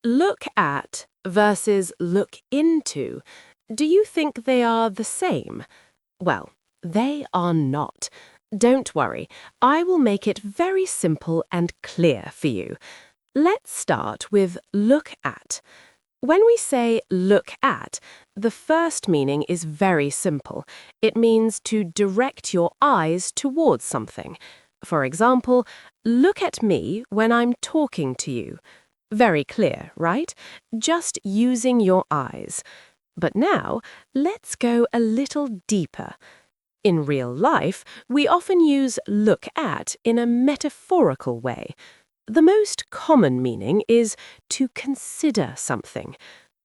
Look at versus look into. Do you think they are the same? Well, they are not. Don't worry, I will make it very simple and clear for you. Let's start with look at. When we say look at, the first meaning is very simple. It means to direct your eyes towards something. For example, look at me when I'm talking to you. Very clear, right? Just using your eyes. But now, let's go a little deeper. In real life, we often use look at in a metaphorical way. The most common meaning is to consider something.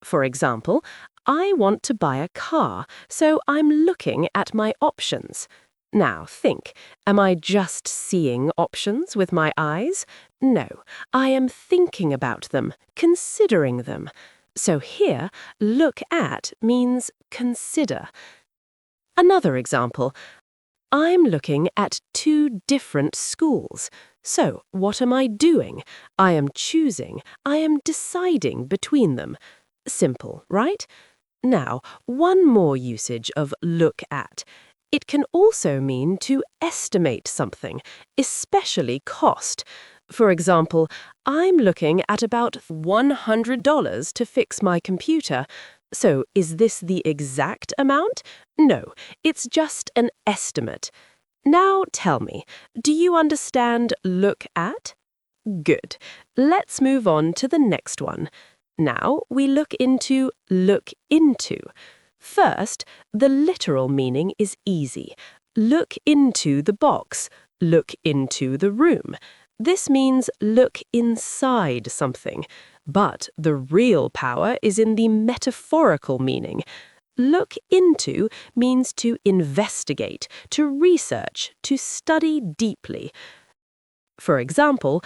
For example, I want to buy a car, so I'm looking at my options. Now think, am I just seeing options with my eyes? No, I am thinking about them, considering them. So here, look at means consider. Another example, I'm looking at two different schools. So, what am I doing? I am choosing, I am deciding between them. Simple, right? Now, one more usage of look at. It can also mean to estimate something, especially cost. For example, I'm looking at about $100 to fix my computer. So, is this the exact amount? No, it's just an estimate. Now tell me, do you understand look at? Good. Let's move on to the next one. Now we look into look into. First, the literal meaning is easy. Look into the box. Look into the room. This means look inside something. But the real power is in the metaphorical meaning. Look into means to investigate, to research, to study deeply. For example,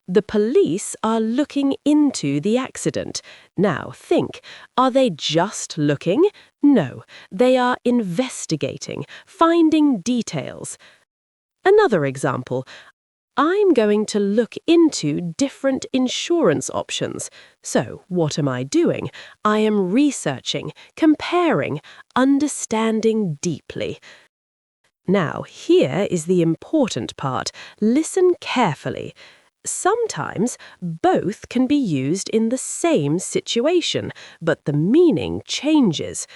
the police are looking into the accident. Now think, are they just looking? No, they are investigating, finding details. Another example, I'm going to look into different insurance options. So, what am I doing? I am researching, comparing, understanding deeply. Now, here is the important part. Listen carefully. Sometimes both can be used in the same situation, but the meaning changes.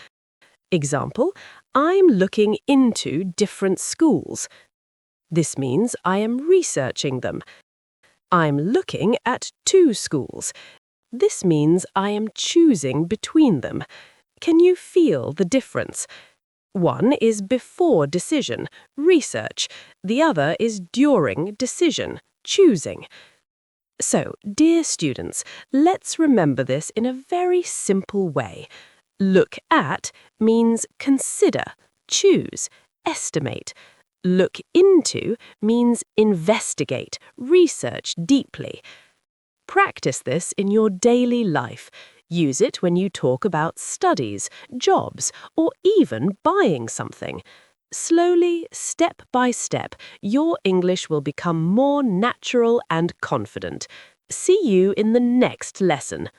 Example, I'm looking into different schools. This means I am researching them. I'm looking at two schools. This means I am choosing between them. Can you feel the difference? One is before decision, research. The other is during decision, choosing. So, dear students, let's remember this in a very simple way. Look at means consider, choose, estimate. Look into means investigate, research deeply. Practice this in your daily life. Use it when you talk about studies, jobs, or even buying something. Slowly, step by step, your English will become more natural and confident. See you in the next lesson.